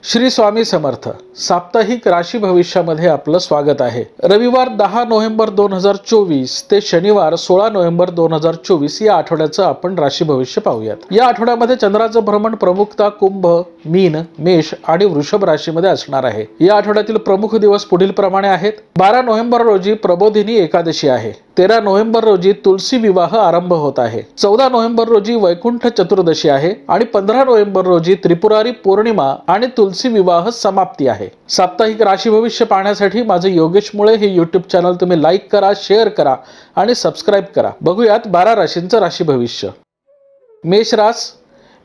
श्री स्वामी समर्थ साप्ताहिक राशी भविष्यामध्ये आपलं स्वागत आहे। रविवार 10 नोव्हेंबर 2024 ते शनिवार 16 नोव्हेंबर 2024 या आठवड्याचं आपण राशी भविष्य पाहूयात। या आठवड्यामध्ये चंद्राचं भ्रमण प्रमुखता कुंभ, मीन, मेष आणि वृषभ राशीमध्ये असणार आहे। या आठवड्यातील प्रमुख दिवस पुढील प्रमाणे आहेत। 12 नोव्हेंबर रोजी प्रबोधिनी एकादशी आहे। 13 नोव्हेंबर रोजी तुलसी विवाह आरंभ होत आहे। 14 नोव्हेंबर रोजी वैकुंठ चतुर्दशी आहे आणि 15 नोव्हेंबर रोजी त्रिपुरारी पौर्णिमा आणि तुलसी विवाह समाप्ती आहे। साप्ताहिक राशी भविष्य पाहण्यासाठी माझे योगेश मुळे हे YouTube चॅनल तुम्ही लाईक करा, शेअर करा आणि सबस्क्राइब करा। बघूयात 12 राशींचं राशी भविष्य।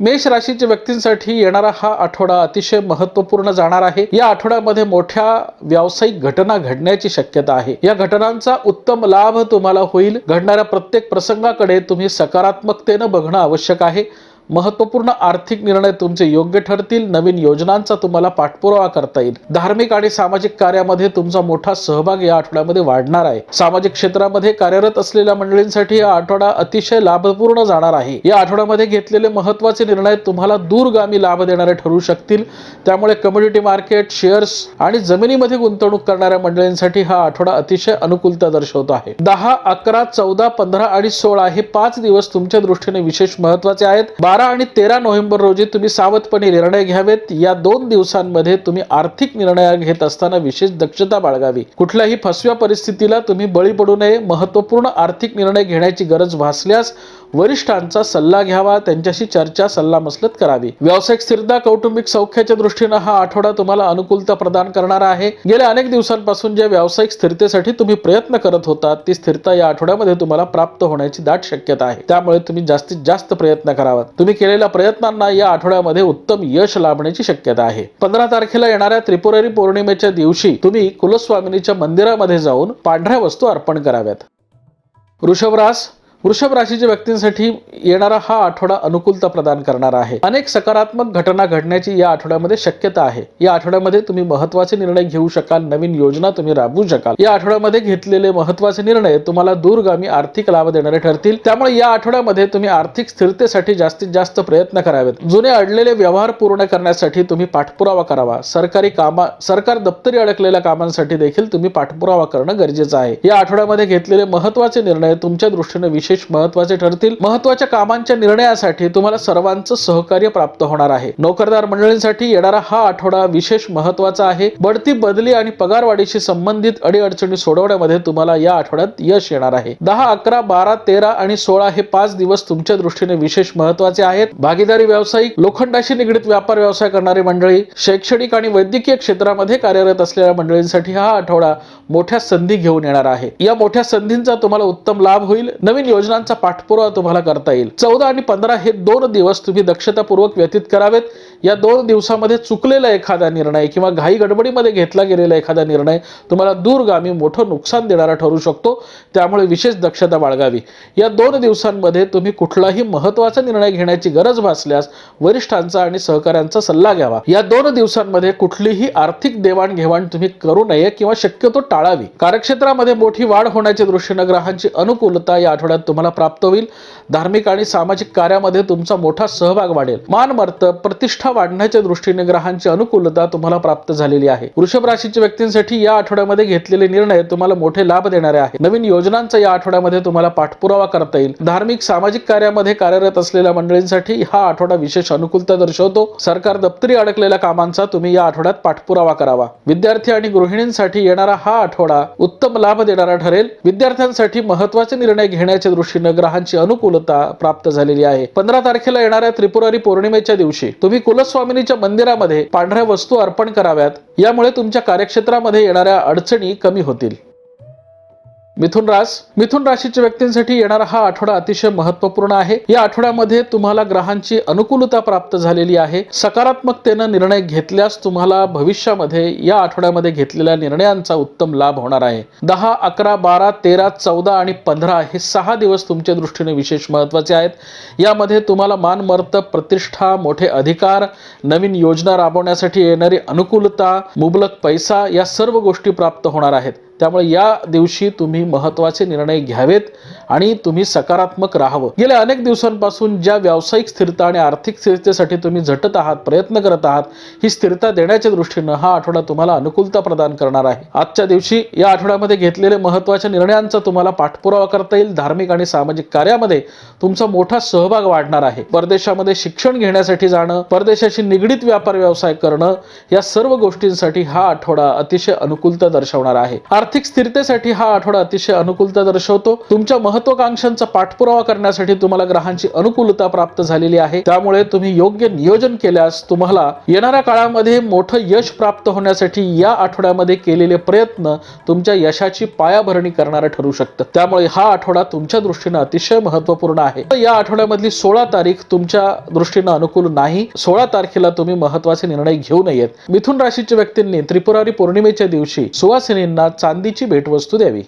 मेष राशीच्या व्यक्तींसाठी येणारा हा आठवडा अतिशय महत्त्वपूर्ण जाणार आहे। या आठवड्यामध्ये मोठ्या व्यावसायिक घटना घडण्याची शक्यता आहे। या घटनांचा उत्तम लाभ तुम्हाला होईल। घडणाऱ्या प्रत्येक प्रसंगाकडे तुम्ही सकारात्मकतेने बघणं आवश्यक आहे। महत्त्वपूर्ण आर्थिक निर्णय तुमचे योग्य ठरतील। नवीन योजनांचा तुम्हाला पाठपुरावा करता येईल। धार्मिक आणि सामाजिक कार्यामध्ये तुमचा मोठा सहभाग या आठवड्यामध्ये वाढणार आहे। सामाजिक क्षेत्रामध्ये कार्यरत असलेल्या मंडळींसाठी हा आठवडा अतिशय लाभपूर्ण जाणार आहे। या आठवड्यामध्ये घेतलेले महत्त्वाचे निर्णय तुम्हाला दूरगामी लाभ देणारे ठरू शकतील। त्यामुळे कमोडिटी मार्केट, शेअर्स आणि जमिनीमध्ये गुंतवणूक करणाऱ्या मंडळींसाठी हा आठवडा अतिशय अनुकूलता दर्शवतो आहे। 10, 11, 14, 15 आणि 16 हे 5 दिवस तुमच्या दृष्टीने विशेष महत्त्वाचे आहेत। 12 आणि 13 नोव्हेंबर रोजी तुम्ही सावधपणे निर्णय घ्यावेत। या 2 दिवसांमध्ये तुम्ही आर्थिक निर्णय घेत असताना विशेष दक्षता बाळगावी। कुठल्याही फसव्या परिस्थितीला तुम्ही बळी पडू नये। महत्त्वपूर्ण आर्थिक निर्णय घेण्याची गरज भासल्यास वरिष्ठांचा सल्ला घ्यावा, त्यांच्याशी चर्चा सल्लामसलत करावी। व्यावसायिक स्थिरता, कौटुंबिक सौख्याच्या दृष्टीने हा आठवडा तुम्हाला अनुकूलता प्रदान करणारा आहे। गेल्या अनेक दिवसांपासून ज्या व्यावसायिक स्थिरतेसाठी तुम्ही प्रयत्न करत होता ती स्थिरता या आठवड्यामध्ये तुम्हाला प्राप्त होण्याची दाट शक्यता आहे। त्यामुळे तुम्ही जास्तीत जास्त प्रयत्न करावा। तुम्ही केलेल्या प्रयत्नांना या आठवड्यामध्ये उत्तम यश लाभण्याची शक्यता आहे। 15 तारखेला येणाऱ्या त्रिपुरारी पौर्णिमेच्या दिवशी तुम्ही कुलस्वामिनीच्या मंदिरामध्ये जाऊन पांढऱ्या वस्तू अर्पण कराव्यात। वृषभ राशीच्या व्यक्तींसाठी येणारा हा आठवडा अनुकूलता प्रदान करणारा आहे। अनेक सकारात्मक घटना घडण्याची या आठवड्यामध्ये शक्यता आहे। या आठवड्यामध्ये तुम्ही महत्त्वाचे निर्णय घेऊ शकाल, नवीन योजना तुम्ही राबवू शकाल। या आठवड्यामध्ये घेतलेले महत्त्वाचे निर्णय तुम्हाला दूरगामी आर्थिक लाभ देणारे ठरतील। त्यामुळे या आठवड्यामध्ये तुम्ही आर्थिक स्थिरतेसाठी जास्तीत जास्त प्रयत्न करावेत। जुने अडलेले व्यवहार पूर्ण करण्यासाठी तुम्ही पाठपुरावा करावा। सरकार दप्तरी अडकलेल्या कामांसाठी देखील तुम्ही पाठपुरावा करणं गरजेचं आहे। या आठवड्यामध्ये घेतलेले महत्त्वाचे निर्णय तुमच्या दृष्टीने विशेष महत्त्वाचे ठरतील। महत्त्वाच्या कामांच्या निर्णयासाठी तुम्हाला सर्वांचं सहकार्य प्राप्त होणार आहे। नोकरदार मंडळींसाठी येणारा हा आठवडा विशेष महत्त्वाचा आहे। बढती, बदली आणि पगारवाढीशी संबंधित अडीअडचणी सोडवण्यामध्ये तुम्हाला या आठवड्यात यश येणार आहे। 10, 11, 12, 13 आणि 16 हे 5 दिवस तुमच्या दृष्टीने विशेष महत्त्वाचे आहेत। भागीदारी व्यावसायिक, लोखंडाशी निगडित व्यापार व्यवसाय करणारे मंडळी, शैक्षणिक आणि वैद्यकीय क्षेत्रामध्ये कार्यरत असलेल्या मंडळींसाठी हा आठवडा मोठ्या संधी घेऊन येणार आहे। या मोठ्या संधींचा तुम्हाला उत्तम लाभ होईल। नवीन योजनांचा पाठपुरावा तुम्हाला करता येईल। 14 आणि 15 हे 2 दिवस तुम्ही दक्षतापूर्वक व्यतीत करावेत। या 2 दिवसामध्ये चुकलेला एखादा निर्णय किंवा घाई गडबडीमध्ये घेतला गेलेला एखादा निर्णय तुम्हाला दूरगामी मोठं नुकसान देणारा ठरू शकतो। त्यामुळे विशेष दक्षता बाळगावी। या 2 दिवसांमध्ये तुम्ही कुठलाही महत्त्वाचा निर्णय घेण्याची गरज भासल्यास वरिष्ठांचा आणि सहकाऱ्यांचा सल्ला घ्यावा। या 2 दिवसांमध्ये कुठलीही आर्थिक देवाणघेवाण तुम्ही करू नये किंवा शक्यतो टाळावी। कार्यक्षेत्रामध्ये मोठी वाढ होण्याच्या दृष्टीने ग्रहांची अनुकूलता या आठवड्यात तुम्हाला प्राप्त होईल। धार्मिक आणि सामाजिक कार्यामध्ये तुमचा मोठा सहभाग वाढेल। मान-मर्तब, प्रतिष्ठा वाढण्याच्या दृष्टीने ग्रहांची अनुकूलता तुम्हाला प्राप्त झालेली आहे। वृषभ राशीच्या व्यक्तींसाठी या आठवड्यामध्ये घेतलेले निर्णय तुम्हाला मोठे लाभ देणारे आहेत। नवीन योजनांचा या आठवड्यामध्ये तुम्हाला पाठपुरावा करता येईल। धार्मिक, सामाजिक कार्यामध्ये कार्यरत असलेल्या मंडळींसाठी हा आठवडा विशेष अनुकूलता दर्शवतो। सरकार दप्तरी अडकलेल्या कामांचा तुम्ही या आठवड्यात पाठपुरावा करावा। विद्यार्थी आणि गृहिणींसाठी येणारा हा आठवडा उत्तम लाभ देणारा ठरेल। विद्यार्थ्यांसाठी महत्त्वाचे निर्णय घेण्याच्या दृष्टीने ग्रहांची अनुकूलता प्राप्त झालेली आहे। 15 तारखेला येणाऱ्या त्रिपुरारी पौर्णिमेच्या दिवशी तुम्ही कुलस्वामिनीच्या मंदिरामध्ये पांढऱ्या वस्तू अर्पण कराव्यात। यामुळे तुमच्या कार्यक्षेत्रामध्ये येणाऱ्या अडचणी कमी होतील। मिथुन राशीच्या व्यक्तींसाठी येणारा हा आठवडा अतिशय महत्त्वपूर्ण आहे। या आठवड्यामध्ये तुम्हाला ग्रहांची अनुकूलता प्राप्त झालेली आहे। सकारात्मकतेने निर्णय घेतल्यास तुम्हाला भविष्यामध्ये या आठवड्यामध्ये घेतलेल्या निर्णयांचा उत्तम लाभ होणार आहे। 10, 11, 12, 13, 14 आणि 15 हे 6 दिवस तुमच्या दृष्टीने विशेष महत्त्वाचे आहेत। यामध्ये तुम्हाला मान-मर्तब, प्रतिष्ठा, मोठे अधिकार, नवीन योजना राबवण्यासाठी येणारी अनुकूलता, मुबलक पैसा या सर्व गोष्टी प्राप्त होणार आहेत। त्यामुळे या दिवशी तुम्ही महत्त्वाचे निर्णय घ्यावेत आणि तुम्ही सकारात्मक राहावं। गेल्या अनेक दिवसांपासून ज्या व्यावसायिक स्थिरता आणि आर्थिक स्थिरतेसाठी तुम्ही झटत आहात, प्रयत्न करत आहात, ही स्थिरता देण्याच्या दृष्टीनं हा आठवडा तुम्हाला अनुकूलता प्रदान करणार आहे। आजच्या दिवशी या आठवड्यामध्ये घेतलेले महत्त्वाच्या निर्णयांचा तुम्हाला पाठपुरावा करता येईल। धार्मिक आणि सामाजिक कार्यामध्ये तुमचा मोठा सहभाग वाढणार आहे। परदेशामध्ये शिक्षण घेण्यासाठी जाणं, परदेशाशी निगडीत व्यापार व्यवसाय करणं, या सर्व गोष्टींसाठी हा आठवडा अतिशय अनुकूलता दर्शवणार आहे। आर्थिक स्थिरतेसाठी हा आठवडा अतिशय अनुकूलता दर्शवतो। तुमच्या महत्त्वाकांक्षांचा पाठपुरावा करण्यासाठी तुम्हाला ग्रहांची अनुकूलता प्राप्त झालेली आहे। त्यामुळे तुम्ही योग्य नियोजन केल्यास तुम्हाला येणाऱ्या काळामध्ये मोठं यश प्राप्त होण्यासाठी या आठवड्यामध्ये केलेले प्रयत्न तुमच्या यशाची पायाभरणी करणारे ठरू शकतात। त्यामुळे हा आठवडा तुमच्या दृष्टीने अतिशय महत्त्वपूर्ण आहे। या आठवड्यामधली 16 तारीख तुमच्या दृष्टीने अनुकूल नाही। 16 तारखेला तुम्ही महत्त्वाचे निर्णय घेऊ नयेत। मिथुन राशीच्या व्यक्तींनी त्रिपुरारी पौर्णिमेच्या दिवशी सुवासिनींना चांदीची भेटवस्तू द्यावी।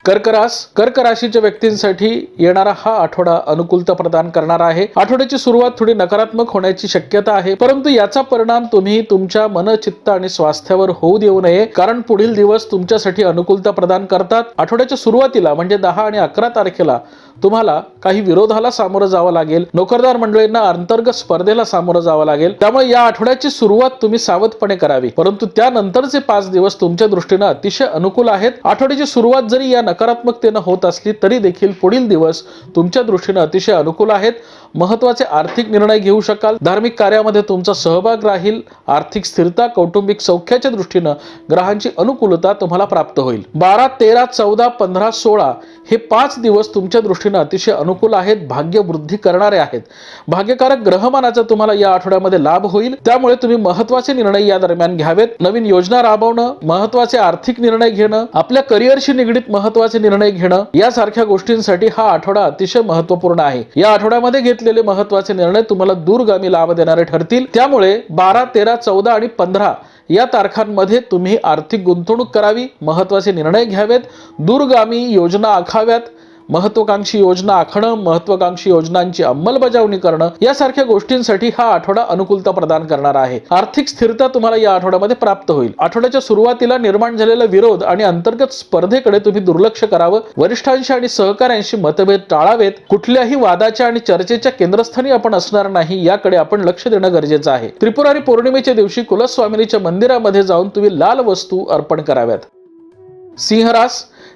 कर्क राशीच्या व्यक्तींसाठी येणारा हा आठवडा अनुकूलता प्रदान करणार आहे। आठवड्याची सुरुवात थोडी नकारात्मक होण्याची शक्यता आहे, परंतु याचा परिणाम तुम्ही तुमच्या मन, चित्त आणि स्वास्थ्यावर होऊ देऊ नये, कारण पुढील दिवस तुमच्यासाठी अनुकूलता प्रदान करतात। आठवड्याच्या सुरुवातीला म्हणजे 10 आणि 11 तारखेला तुम्हाला काही विरोधाला सामोरं जावं लागेल। नोकरदार मंडळींना अंतर्गत स्पर्धेला सामोरं जावं लागेल। त्यामुळे या आठवड्याची सुरुवात तुम्ही सावधपणे करावी, परंतु त्यानंतरचे 5 दिवस तुमच्या दृष्टीने अतिशय अनुकूल आहेत। आठवड्याची सुरुवात जरी या नकारात्मकतेने होत असली तरी देखील पुढील दिवस तुमच्या दृष्टीने अतिशय अनुकूल आहेत। महत्त्वाचे आर्थिक निर्णय घेऊ शकाल। धार्मिक कार्यामध्ये तुमचा सहभाग राहील। आर्थिक स्थिरता, कौटुंबिक सौख्याच्या दृष्टीने ग्रहांची अनुकूलता तुम्हाला प्राप्त होईल। 12, 13, 14, 15, 16 हे 5 दिवस तुमच्या दृष्टीने अतिशय अनुकूल आहेत। भाग्य वृद्धी करणारे आहेत। भाग्यकारक ग्रहमानाचा तुम्हाला या आठवड्यामध्ये लाभ होईल। त्यामुळे तुम्ही महत्त्वाचे निर्णय या दरम्यान घ्यावेत। नवीन योजना राबवणं, महत्त्वाचे आर्थिक निर्णय घेणं, आपल्या करिअरशी निगडीत महत्त्वाचे निर्णय घेणं, यासारख्या गोष्टींसाठी हा आठवडा अतिशय महत्त्वपूर्ण आहे। या आठवड्यामध्ये घेतलेले महत्त्वाचे निर्णय तुम्हाला दूरगामी लाभ देणारे ठरतील। त्यामुळे 12, 13, 14 आणि 15 या तारखांमध्ये तुम्ही आर्थिक गुंतवणूक करावी, महत्त्वाचे निर्णय घ्यावेत, दूरगामी योजना आखाव्यात। महत्त्वाकांक्षी योजना आखणं, महत्त्वाकांक्षी योजनांची अंमलबजावणी करणं, यासारख्या गोष्टींसाठी हा आठवडा अनुकूलता प्रदान करणार आहे। आर्थिक स्थिरता तुम्हाला या आठवड्यामध्ये प्राप्त होईल। आठवड्याच्या सुरुवातीला निर्माण झालेला विरोध आणि अंतर्गत स्पर्धेकडे तुम्ही दुर्लक्ष करावं। वरिष्ठांशी आणि सहकाऱ्यांशी मतभेद टाळावेत। कुठल्याही वादाच्या आणि चर्चेच्या केंद्रस्थानी आपण असणार नाही, याकडे आपण लक्ष देणं गरजेचं आहे। त्रिपुरारी पौर्णिमेच्या दिवशी कुलस्वामिनीच्या मंदिरामध्ये जाऊन तुम्ही लाल वस्तू अर्पण कराव्यात।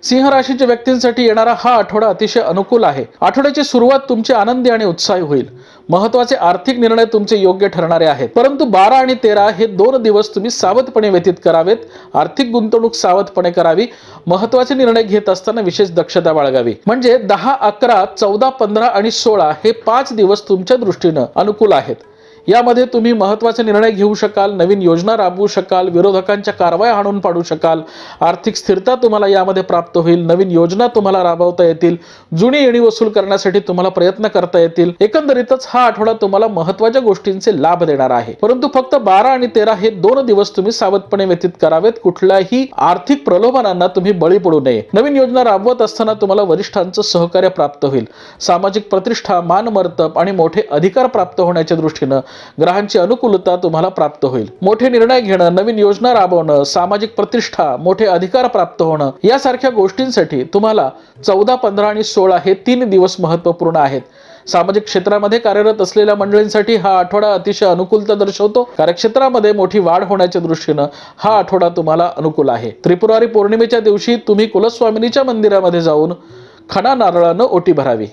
सिंह राशीच्या व्यक्तींसाठी येणारा हा आठवडा अतिशय अनुकूल आहे। आठवड्याची सुरुवात तुमची आनंदी आणि उत्साही होईल। महत्त्वाचे आर्थिक निर्णय तुमचे योग्य ठरणारे आहेत, परंतु 12 आणि 13 हे 2 दिवस तुम्ही सावधपणे व्यतीत करावेत। आर्थिक गुंतवणूक सावधपणे करावी। महत्त्वाचे निर्णय घेत असताना विशेष दक्षता बाळगावी। म्हणजे 10, 11, 14, 15 आणि 16 हे 5 दिवस तुमच्या दृष्टीने अनुकूल आहेत। यामध्ये तुम्ही महत्त्वाचे निर्णय घेऊ शकाल, नवीन योजना राबवू शकाल, विरोधकांच्या कारवाया हाणून पाडू शकाल। आर्थिक स्थिरता तुम्हाला यामध्ये प्राप्त होईल। नवीन योजना तुम्हाला राबवता येतील। जुनी येणी वसूल करण्यासाठी तुम्हाला प्रयत्न करता येतील। एकंदरीतच हा आठवडा तुम्हाला महत्त्वाच्या गोष्टींचे लाभ देणार आहे, परंतु फक्त 12 आणि 13 हे 2 दिवस तुम्ही सावधपणे व्यतीत करावेत। कुठल्याही आर्थिक प्रलोभनांना तुम्ही बळी पडू नये। नवीन योजना राबवत असताना तुम्हाला वरिष्ठांचं सहकार्य प्राप्त होईल। सामाजिक प्रतिष्ठा, मान मर्तब आणि मोठे अधिकार प्राप्त होण्याच्या दृष्टीने ग्रहांची अनुकूलता तुम्हाला प्राप्त होईल। मोठे निर्णय घेणं, नवीन योजना राबवणं, सामाजिक प्रतिष्ठा, मोठे अधिकार प्राप्त होणं, यासारख्या गोष्टींसाठी तुम्हाला 14, 15 आणि 16 हे 3 दिवस महत्त्वपूर्ण आहेत। सामाजिक क्षेत्रामध्ये कार्यरत असलेल्या मंडळींसाठी हा आठवडा अतिशय अनुकूलता दर्शवतो। कार्यक्षेत्रामध्ये मोठी वाढ होण्याच्या दृष्टीने हा आठवडा तुम्हाला अनुकूल आहे। त्रिपुरारी पौर्णिमेच्या दिवशी तुम्ही कुलस्वामिनीच्या मंदिरामध्ये जाऊन खणा नारळानं ओटी भरावी।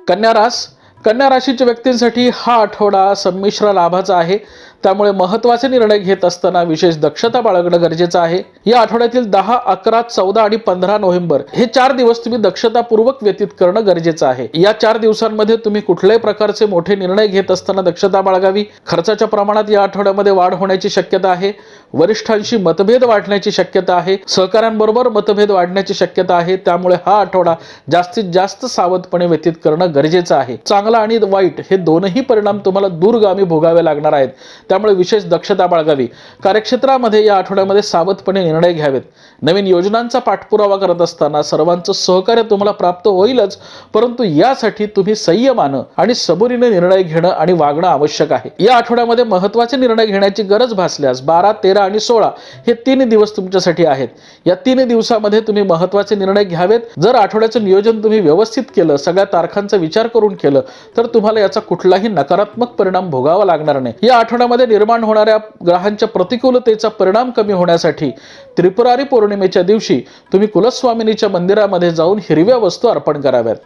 कन्या राशीच्या व्यक्तींसाठी हा आठवडा संमिश्र लाभाचा आहे। त्यामुळे महत्त्वाचे निर्णय घेत असताना विशेष दक्षता बाळगणं गरजेचं आहे। या आठवड्यातील 10, 11, 14 आणि 15 नोव्हेंबर हे 4 दिवस तुम्ही दक्षतापूर्वक व्यतीत करणं गरजेचं आहे। या 4 दिवसांमध्ये तुम्ही कुठल्याही प्रकारचे मोठे निर्णय घेत असताना दक्षता बाळगावी। खर्चाच्या प्रमाणात या आठवड्यामध्ये वाढ होण्याची शक्यता आहे। वरिष्ठांशी मतभेद वाढण्याची शक्यता आहे। सहकाऱ्यांबरोबर मतभेद वाढण्याची शक्यता आहे। त्यामुळे हा आठवडा जास्तीत जास्त सावधपणे व्यतीत करणं गरजेचं आहे। चांगला आणि वाईट हे दोनही परिणाम तुम्हाला दूरगामी भोगावे लागणार आहेत। त्यामुळे विशेष दक्षता बाळगावी। कार्यक्षेत्रामध्ये या आठवड्यामध्ये सावधपणे निर्णय घ्यावेत। नवीन योजनांचा पाठपुरावा करत असताना सर्वांचं सहकार्य तुम्हाला प्राप्त होईलच, परंतु यासाठी तुम्ही संयमानं आणि सबुरीने निर्णय घेणं आणि वागणं आवश्यक आहे। या आठवड्यामध्ये महत्त्वाचे निर्णय घेण्याची गरज भासल्यास 12, 13 आणि 16 हे 3 दिवस तुमच्यासाठी आहेत. या 3 दिवसामध्ये तुम्ही महत्त्वाचे निर्णय घ्यावेत. जर आठवड्याचं नियोजन तुम्ही व्यवस्थित केलं, सगळ्या तारखांचा विचार करून केलं, तर तुम्हाला याचा कुठलाही नकारात्मक परिणाम भोगावा लागणार नाही. या आठवड्यामध्ये निर्माण होणाऱ्या ग्रहांच्या प्रतिकूलतेचा परिणाम कमी होण्यासाठी त्रिपुरारी पौर्णिमेच्या दिवशी तुम्ही कुलस्वामिनीच्या मंदिरामध्ये जाऊन हिरव्या वस्तू अर्पण कराव्यात.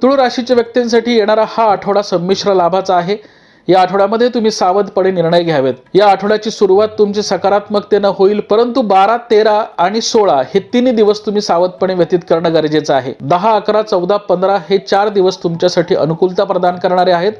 तुळू राशीच्या व्यक्तींसाठी येणारा हा आठवडा संमिश्र लाभाचा आहे. या आठवड्यामध्ये तुम्ही सावधपणे निर्णय घ्यावेत. या आठवड्याची सुरुवात तुमची सकारात्मकतेने होईल, परंतु 12, 13 आणि 16 हे 3 दिवस तुम्ही सावधपणे व्यतीत करणं गरजेचं आहे. 10, 11, 14, 15 हे 4 दिवस तुमच्यासाठी अनुकूलता प्रदान करणारे आहेत.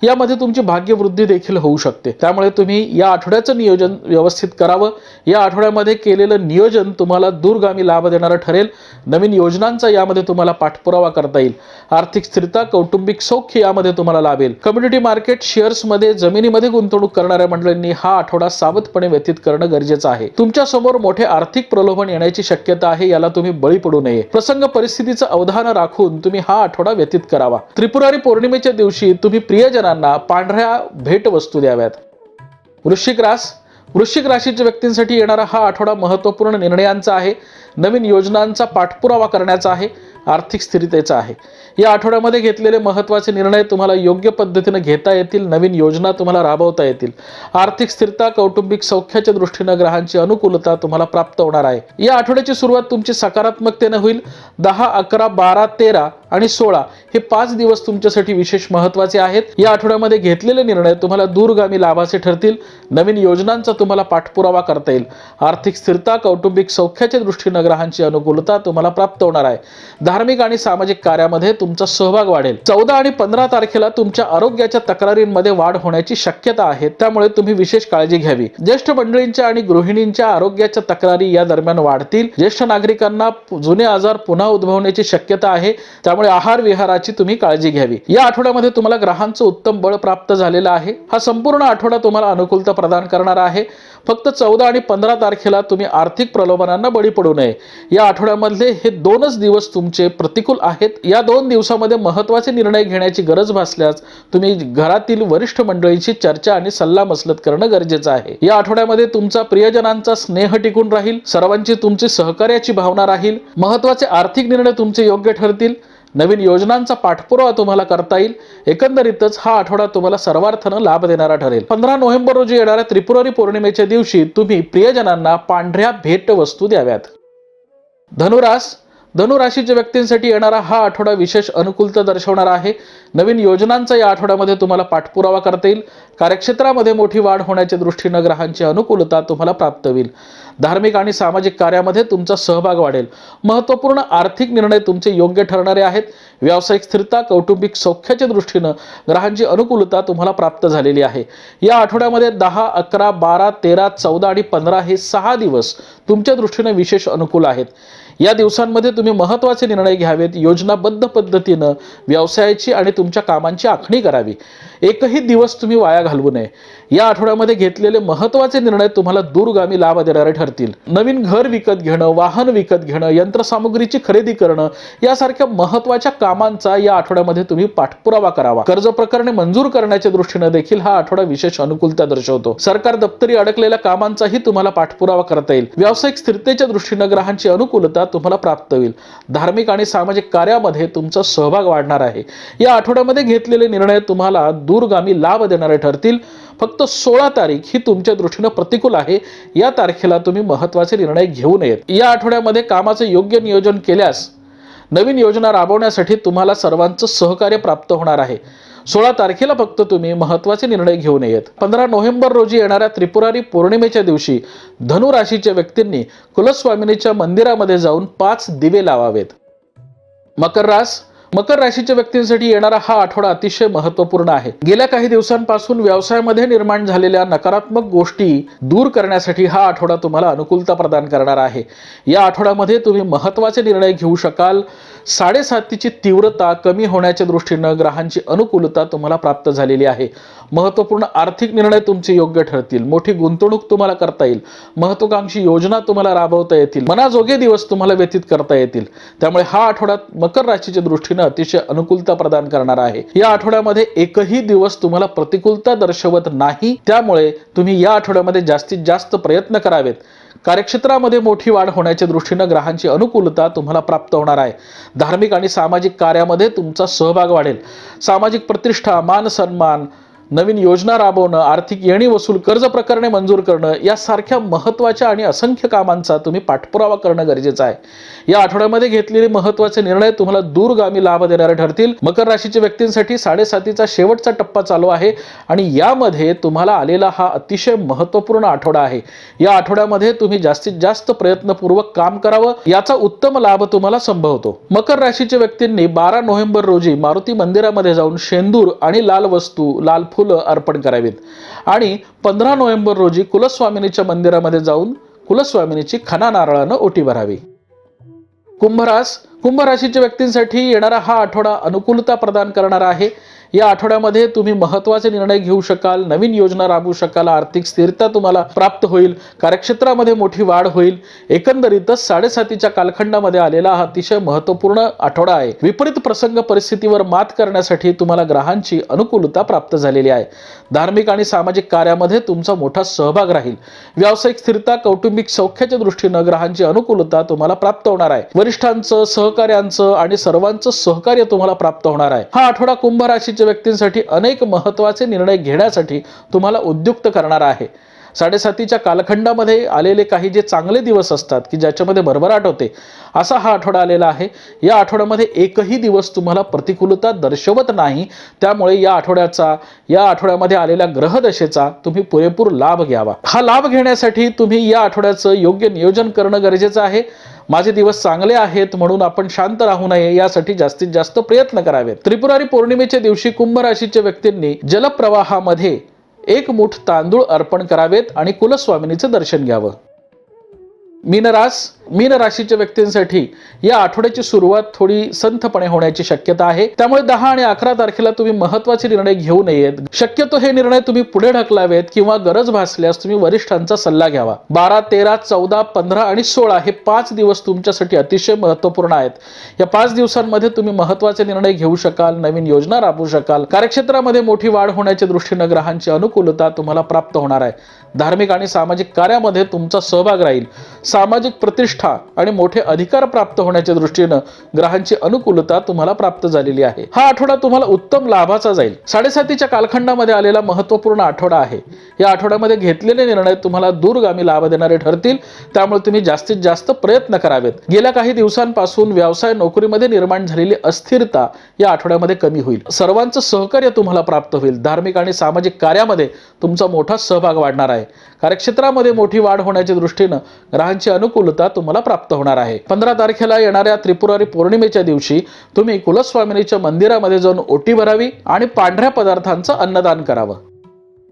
यामध्ये तुमची भाग्यवृद्धी देखील होऊ शकते. त्यामुळे तुम्ही या आठवड्याचं नियोजन व्यवस्थित करावं. या आठवड्यामध्ये केलेलं नियोजन तुम्हाला दूरगामी लाभ देणारं ठरेल. नवीन योजनांचा यामध्ये तुम्हाला पाठपुरावा करता येईल. आर्थिक स्थिरता, कौटुंबिक सौख्य यामध्ये तुम्हाला लाभेल. कम्युनिटी मार्केट, शेअर्समध्ये, जमिनीमध्ये गुंतवणूक करणाऱ्या मंडळींनी हा आठवडा सावधपणे व्यतीत करणं गरजेचं आहे. तुमच्या समोर मोठे आर्थिक प्रलोभन येण्याची शक्यता आहे, याला तुम्ही बळी पडू नये. प्रसंग परिस्थितीचं अवधान राखून तुम्ही हा आठवडा व्यतीत करावा. त्रिपुरारी पौर्णिमेच्या दिवशी तुम्ही प्रियजनांना पांढऱ्या भेटवस्तू द्याव्यात. वृश्चिक राशीच्या व्यक्तींसाठी येणारा हा आठवडा महत्त्वपूर्ण निर्णयांचा आहे. नवीन योजनांचा पाठपुरावा करण्याचा आहे. आर्थिक स्थिरतेचा आहे. या आठवड्यामध्ये घेतलेले महत्त्वाचे निर्णय तुम्हाला योग्य पद्धतीने घेता येतील. नवीन योजना तुम्हाला राबवता येतील. आर्थिक स्थिरता, कौटुंबिक सौख्याच्या दृष्टीने ग्रहांची अनुकूलता तुम्हाला प्राप्त होणार आहे. या आठवड्याची सुरुवात तुमची सकारात्मकतेने होईल. 10, 11, 12, 13 आणि 16 हे 5 दिवस तुमच्यासाठी विशेष महत्त्वाचे आहेत. या आठवड्यामध्ये घेतलेले निर्णय तुम्हाला दूरगामी लाभाचे ठरतील. नवीन योजनांचा तुम्हाला पाठपुरावा करता येईल. आर्थिक स्थिरता, कौटुंबिक सौख्याच्या दृष्टीने ग्रहांची अनुकूलता तुम्हाला प्राप्त होणार आहे. धार्मिक आणि सामाजिक कार्यामध्ये तुमचा सहभाग वाढेल. 14 आणि 15 तारखेला तुमच्या आरोग्याच्या तक्रारींमध्ये वाढ होण्याची शक्यता आहे. त्यामुळे तुम्ही विशेष काळजी घ्यावी. ज्येष्ठ मंडळींच्या आणि गृहिणींच्या आरोग्याच्या तक्रारी या दरम्यान वाढतील. ज्येष्ठ नागरिकांना जुने आजार पुन्हा उद्भवण्याची शक्यता आहे. त्यामुळे आहार विहाराची तुम्ही काळजी घ्यावी. या आठवड्यामध्ये तुम्हाला ग्रहांचं उत्तम बळ प्राप्त झालेलं आहे. हा संपूर्ण आठवडा तुम्हाला अनुकूलता प्रदान करणारा आहे. फक्त 14 आणि 15 तारखेला तुम्ही आर्थिक प्रलोभनांना बळी पडू नये. या आठवड्यामधले हे 2च दिवस तुमचे प्रतिकूल आहेत. या 2 दिवसामध्ये महत्त्वाचे निर्णय घेण्याची गरज भासल्यास तुम्ही घरातील वरिष्ठ मंडळींशी चर्चा आणि सल्लामसलत करणं गरजेचं आहे. या आठवड्यामध्ये तुमचा प्रियजनांचा स्नेह टिकून राहील. सर्वांची तुमची सहकार्याची भावना राहील. महत्त्वाचे आर्थिक निर्णय तुमचे योग्य ठरतील. नवीन योजनांचा पाठपुरावा तुम्हाला करता येईल. एकंदरीतच हा आठवडा तुम्हाला सर्वार्थानं लाभ देणारा ठरेल. 15 नोव्हेंबर रोजी येणाऱ्या त्रिपुरारी पौर्णिमेच्या दिवशी तुम्ही प्रियजनांना पांढऱ्या भेटवस्तू द्याव्यात. धनुराशीच्या व्यक्तींसाठी येणारा हा आठवडा विशेष अनुकूलता दर्शवणारा आहे. नवीन योजनांचा या आठवड्यामध्ये तुम्हाला पाठपुरावा करता येईल. कार्यक्षेत्रामध्ये मोठी वाढ होण्याच्या दृष्टीने ग्रहांची अनुकूलता तुम्हाला प्राप्त होईल. धार्मिक आणि सामाजिक कार्यामध्ये तुमचा सहभाग वाढेल. महत्त्वपूर्ण आर्थिक निर्णय तुमचे योग्य ठरणारे आहेत. व्यावसायिक स्थिरता, कौटुंबिक सौख्याच्या दृष्टीने ग्रहांची अनुकूलता तुम्हाला प्राप्त झालेली आहे. या आठवड्यामध्ये 10, 11, 12, 13, 14 आणि 15 हे 6 दिवस तुमच्या दृष्टीने विशेष अनुकूल आहेत. या दिवसांमध्ये तुम्ही महत्त्वाचे निर्णय घ्यावेत. योजनाबद्ध पद्धतीनं व्यवसायाची आणि तुमच्या कामांची आखणी करावी. एकही दिवस तुम्ही वाया घालवू नये. या आठवड्यामध्ये घेतलेले महत्त्वाचे निर्णय तुम्हाला दूरगामी लाभ देणारे ठरतील. नवीन घर विकत घेणं, वाहन विकत घेणं, यंत्रसामुग्रीची खरेदी करणं यासारख्या महत्त्वाच्या कामांचा या आठवड्यामध्ये तुम्ही पाठपुरावा करावा. कर्ज प्रकरणे मंजूर करण्याच्या दृष्टीने देखील हा आठवडा विशेष अनुकूलता दर्शवतो. सरकार दप्तरी अडकलेल्या कामांचाही तुम्हाला पाठपुरावा करता येईल. व्यावसायिक स्थिरतेच्या दृष्टीने ग्रहांची अनुकूलता तुम्हाला प्राप्त होईल. धार्मिक आणि सामाजिक कार्यामध्ये तुमचा सहभाग वाढणार आहे. या आठवड्यामध्ये घेतलेले निर्णय तुम्हाला दूरगामी लाभ देणारे ठरतील. फक्त 16 तारीख ही तुमच्या दृष्टीने प्रतिकूल आहे. या तारखेला तुम्ही महत्त्वाचे निर्णय घेऊ नयेत. या आठवड्यामध्ये कामाचे योग्य नियोजन केल्यास नवीन योजना राबवण्यासाठी तुम्हाला सर्वांचं सहकार्य प्राप्त होणार आहे. 16 तारखेला फक्त तुम्ही महत्त्वाचे निर्णय घेऊ नयेत. 15 नोव्हेंबर रोजी येणाऱ्या त्रिपुरारी पौर्णिमेच्या दिवशी धनु राशीच्या व्यक्तींनी कुलस्वामिनीच्या मंदिरामध्ये जाऊन 5 दिवे लावावेत. मकर राशीच्या व्यक्तींसाठी येणारा हा आठवडा अतिशय महत्त्वपूर्ण आहे. गेल्या काही दिवसांपासून व्यवसायामध्ये निर्माण झालेल्या नकारात्मक गोष्टी दूर करण्यासाठी हा आठवडा तुम्हाला अनुकूलता प्रदान करणार आहे. या आठवड्यामध्ये तुम्ही महत्त्वाचे निर्णय घेऊ शकाल. 7.5ची तीव्रता कमी होण्याच्या दृष्टीने ग्रहांची अनुकूलता तुम्हाला प्राप्त झालेली आहे. महत्त्वपूर्ण आर्थिक निर्णय तुमचे योग्य ठरतील. मोठी गुंतवणूक तुम्हाला करता येईल. महत्त्वाकांक्षी योजना तुम्हाला राबवता येतील. मनाजोगे दिवस तुम्हाला व्यतीत करता येतील. त्यामुळे हा आठवडा मकर राशीच्या दृष्टीने दृष्टीने अतिशय अनुकूलता प्रदान करणार आहे। या आठवड्यामध्ये एकही दिवस तुम्हाला प्रतिकूलता दर्शवत नाही, त्यामुळे तुम्ही या आठवड्यामध्ये जास्तीत जास्त प्रयत्न करावेत। कार्यक्षेत्रामध्ये मोठी वाढ होण्याच्या दृष्टीने ग्रहांची अनुकूलता तुम्हाला प्राप्त होणार आहे। धार्मिक आणि सामाजिक कार्यामध्ये तुमचा सहभाग वाढेल। सामाजिक प्रतिष्ठा, मान सन्मान, नवीन योजना राबवणं, आर्थिक येणी वसूल, कर्ज प्रकरणे मंजूर करणं यासारख्या महत्त्वाच्या आणि असंख्य कामांचा तुम्ही पाठपुरावा करणं गरजेचं आहे। या आठवड्यामध्ये घेतलेले महत्त्वाचे निर्णय तुम्हाला दूरगामी लाभ देणारे ठरतील। मकर राशीच्या व्यक्तींसाठी 7.5चा शेवटचा टप्पा चालू आहे आणि यामध्ये तुम्हाला आलेला हा अतिशय महत्त्वपूर्ण आठवडा आहे। या आठवड्यामध्ये तुम्ही जास्तीत जास्त प्रयत्नपूर्वक काम करावं, याचा उत्तम लाभ तुम्हाला संभवतो। मकर राशीच्या व्यक्तींनी 12 नोव्हेंबर रोजी मारुती मंदिरामध्ये जाऊन शेंदूर आणि लाल वस्तू, लाल फुलं अर्पण करावीत आणि 15 नोव्हेंबर रोजी कुलस्वामिनीच्या मंदिरामध्ये जाऊन कुलस्वामिनीची खणा नारळानं ओटी भरावी। कुंभ राशीच्या व्यक्तींसाठी येणारा हा आठवडा अनुकूलता प्रदान करणारा आहे। या आठवड्यामध्ये तुम्ही महत्त्वाचे निर्णय घेऊ शकाल, नवीन योजना राबवू शकाल, आर्थिक स्थिरता तुम्हाला प्राप्त होईल, कार्यक्षेत्रामध्ये मोठी वाढ होईल। एकंदरीतच 7.5च्या कालखंडामध्ये आलेला हा अतिशय महत्त्वपूर्ण आठवडा आहे। विपरीत प्रसंग परिस्थितीवर मात करण्यासाठी तुम्हाला ग्रहांची अनुकूलता प्राप्त झालेली आहे। धार्मिक आणि सामाजिक कार्यामध्ये तुमचा मोठा सहभाग राहील। व्यावसायिक स्थिरता, कौटुंबिक सौख्याच्या दृष्टीने ग्रहांची अनुकूलता तुम्हाला प्राप्त होणार आहे। वरिष्ठांचं, सहकार्यांचं आणि सर्वांचं सहकार्य तुम्हाला प्राप्त होणार आहे। हा आठवडा कुंभ राशीच्या व्यक्तींसाठी अनेक महत्त्वाचे निर्णय घेण्यासाठी तुम्हाला उद्युक्त करणार आहे। 7.5च्या कालखंडामध्ये आलेले काही जे चांगले दिवस असतात की ज्याच्यामध्ये भरभराट होते, असा हा आठवडा आलेला आहे। या आठवड्यामध्ये एकही दिवस तुम्हाला प्रतिकूलता दर्शवत नाही, त्यामुळे या आठवड्यामध्ये आलेल्या ग्रहदशेचा तुम्ही पुरेपूर लाभ घ्यावा। हा लाभ घेण्यासाठी तुम्ही या आठवड्याचं योग्य नियोजन करणं गरजेचं आहे। माझे दिवस चांगले आहेत म्हणून आपण शांत राहू नये, यासाठी जास्तीत जास्त प्रयत्न करावेत। त्रिपुरारी पौर्णिमेच्या दिवशी कुंभ राशीच्या व्यक्तींनी जलप्रवाहामध्ये 1 मूठ तांदूळ अर्पण करावेत आणि कुलस्वामिनीचं दर्शन घ्यावं। मीन राशीच्या व्यक्तींसाठी या आठवड्याची सुरुवात थोडी संथपणे होण्याची शक्यता आहे, त्यामुळे 10 आणि 11 तारखेला तुम्ही महत्त्वाचे निर्णय घेऊ नयेत। शक्यतो हे निर्णय तुम्ही पुढे ढकलावेत किंवा गरज भासल्यास तुम्ही वरिष्ठांचा सल्ला घ्यावा। 12, 13, 14, 15 आणि 16 हे 5 दिवस तुमच्यासाठी अतिशय महत्त्वपूर्ण आहेत। या 5 दिवसांमध्ये तुम्ही महत्त्वाचे निर्णय घेऊ शकाल, नवीन योजना राबवू शकाल, कार्यक्षेत्रामध्ये मोठी वाढ होण्याच्या दृष्टीने ग्रहांची अनुकूलता तुम्हाला प्राप्त होणार आहे। धार्मिक आणि सामाजिक कार्यामध्ये तुमचा सहभाग राहील। सामाजिक प्रतिष्ठा आणि मोठे अधिकार प्राप्त होण्याच्या दृष्टीने ग्रहांची अनुकूलता तुम्हाला प्राप्त झालेली आहे। हा आठवडा तुम्हाला उत्तम लाभाचा जाईल। 7.5च्या कालखंडामध्ये आलेला महत्त्वपूर्ण आठवडा आहे। या आठवड्यामध्ये घेतलेले निर्णय तुम्हाला दूरगामी लाभ देणारे ठरतील, त्यामुळे तुम्ही जास्तीत जास्त प्रयत्न करावेत। गेल्या काही दिवसांपासून व्यवसाय नोकरीमध्ये निर्माण झालेली अस्थिरता या आठवड्यामध्ये कमी होईल। सर्वांचं सहकार्य तुम्हाला प्राप्त होईल। धार्मिक आणि सामाजिक कार्यामध्ये तुमचा मोठा सहभाग वाढणार आहे। कार्यक्षेत्रामध्ये मोठी वाढ होण्याच्या दृष्टीने ग्रहांची अनुकूलता तुम्हाला प्राप्त होणार आहे। 15 तारखेला येणाऱ्या त्रिपुरारी पौर्णिमेच्या दिवशी तुम्ही कुलस्वामिनीच्या मंदिरामध्ये जाऊन ओटी भरावी आणि पांढऱ्या पदार्थांचं अन्नदान करावं।